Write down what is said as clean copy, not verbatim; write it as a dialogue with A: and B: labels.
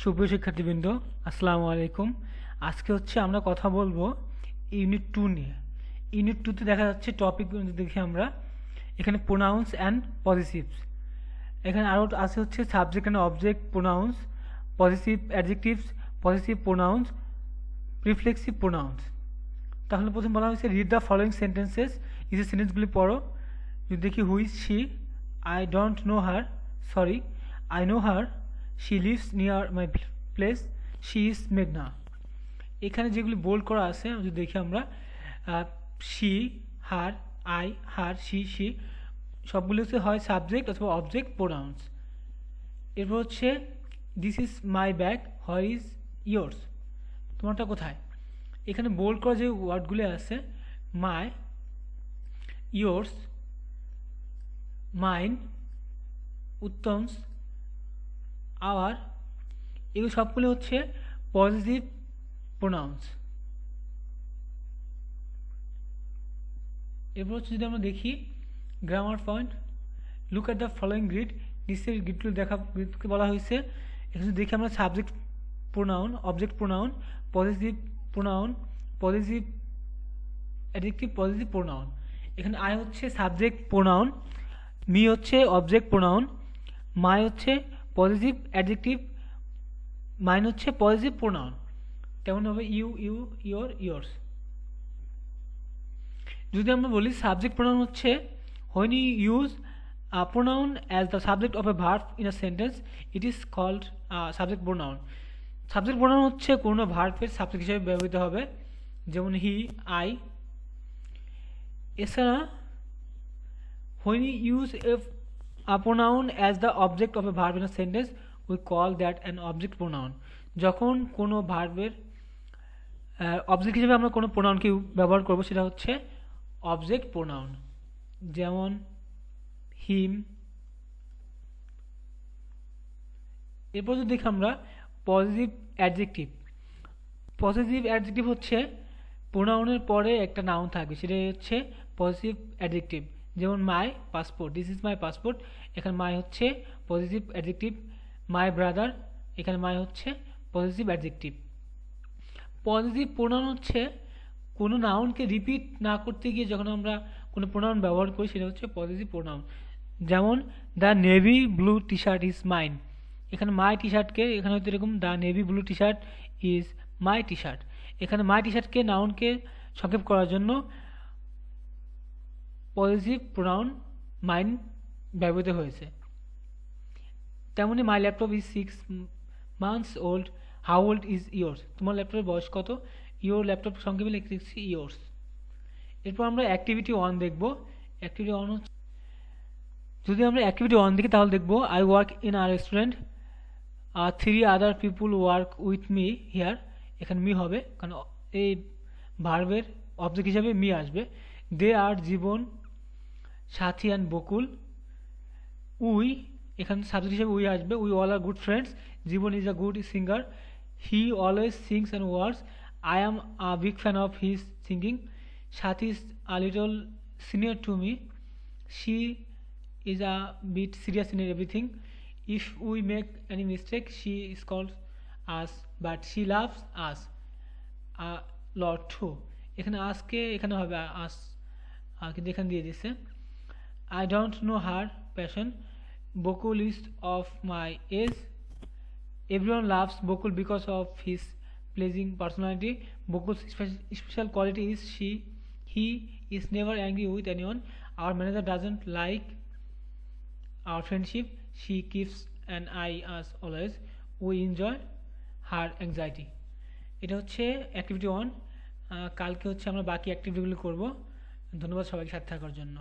A: সুপ্রিয় শিক্ষার্থীবৃন্দ, আসসালামু আলাইকুম। আজকে আমরা কথা বলবো ইউনিট 2 নিয়ে। ইউনিট 2 তে দেখা যাচ্ছে টপিক দেখি আমরা এখানে প্রোনাউন্স অ্যান্ড পজিটিভস। এখানে আরও আছে subject and object pronouns, positive adjectives, positive pronounce, reflexive pronouns. তাহলে প্রথম বলা হয়েছে রিড দ্য ফলোয়িং সেন্টেন্সেস। এই যে সেন্টেন্সগুলি পড়ো। যদি দেখি who is she, I don't know her, sorry I know her, she lives near my place, she is মেঘনা। এখানে যেগুলি বোল্ড করা আছে যদি দেখি আমরা she, her, I, her, she সবগুলো হয় সাবজেক্ট অথবা অবজেক্ট প্রোনাউন্স। এরপর this is my bag, where is yours, তোমারটা কোথায়। এখানে বোল্ড করা যে ওয়ার্ডগুলি আছে মাই, ইয়োর্স, মাইন, উত্তমস, আওয়ার, এগুলো সবগুলো পজিটিভ প্রোনাউন্স। এরপর যদি আমরা দেখি grammar point, look at the following grid. নিচের গ্রিডগুলো গ্রিডকে বলা হয়েছে। এখানে দেখি আমরা subject pronoun, object pronoun, positive pronoun, positive adjective, positive pronoun. এখানে I subject pronoun, me object pronoun, my positive adjective, mine positive pronoun. তেমন হবে ইউ, ইয়োর, ইয়োর্স। যদি আমরা বলি subject pronoun when you use a pronoun as the subject of a verb in a sentence, it is called subject pronoun. Subject pronoun কোনো ভার্বের subject হিসেবে ব্যবহৃত হবে, যেমন হি, আই। এছাড়া when you use a pronoun as the object of a verb in a sentence, we call that an object pronoun. যখন কোনো ভার্বের অবজেক্ট হিসেবে আমরা কোনো প্রোনাউনকে ব্যবহার করব সেটা অবজেক্ট প্রোনাউন, যেমন হিম। এরপর যদি দেখি আমরা পজিটিভ অ্যাডজেক্টিভ। পজিটিভ অ্যাডজেক্টিভ প্রোনাউনের পরে একটা নাউন থাকবে, সেটাই পজিটিভ অ্যাডজেক্টিভ। যেমন মাই passport, this is my passport, এখানে মাই পজিটিভ অ্যাডজেক্টিভ। মাই ব্রাদার, এখানে মাই পজিটিভ অ্যাডজেক্টিভ। পজিটিভ প্রোনাউন কোনো নাউনকে রিপিট না করতে গিয়ে যখন আমরা কোনো প্রোনাউন ব্যবহার করি সেটা পজিটিভ প্রোনাউন। যেমন the navy blue T shirt is mine, এখানে মাই টি শার্টকে এখানে এরকম the navy blue T shirt is my T shirt. এখানে মাই টি শার্টকে নাউনকে সংক্ষেপ করার জন্য পজিটিভ প্রোনাউন মাইন ব্যবহৃত হয়েছে। তেমনি my laptop is 6 months old, how old is yours, তোমার ল্যাপটপের বয়স কত। ইয়োর ল্যাপটপ সংক্ষেপে লিখছি ইয়োর্স। এরপর আমরা অ্যাক্টিভিটি 1 দেখব। অ্যাক্টিভিটি 1 যদি আমরা অ্যাক্টিভিটি 1 দেখি তাহলে দেখব I work in a restaurant, 3 other people work with me here. এখানে মি হবে কারণ এই ভার্বের অবজেক্ট হিসাবে মি আসবে। দে are Jibon, Sathi and Bakul. We, এখানে সাবজেক্ট হিসেবে উই আসবে। We all are good friends, Jibon is a good singer, he always sings and works, I am a big fan of his singing, Sathi is a little senior to me, she is a bit serious in everything, if we make any mistake she is called us but she loves us a lot too. এখানে আজকে এখানে হবে আস, কিন্তু এখানে দিয়ে দিচ্ছে। I don't know her passion, Bokul is of my age, everyone loves Bokul because of his pleasing personality, Bokul's special quality is he is never angry with anyone, our manager doesn't like our friendship, she keeps an eye on us always, we enjoy her anxiety. এটা activity 1। কালকে আমরা বাকি অ্যাক্টিভিটিগুলো করব। ধন্যবাদ সবাইকে সাথে থাকার জন্য।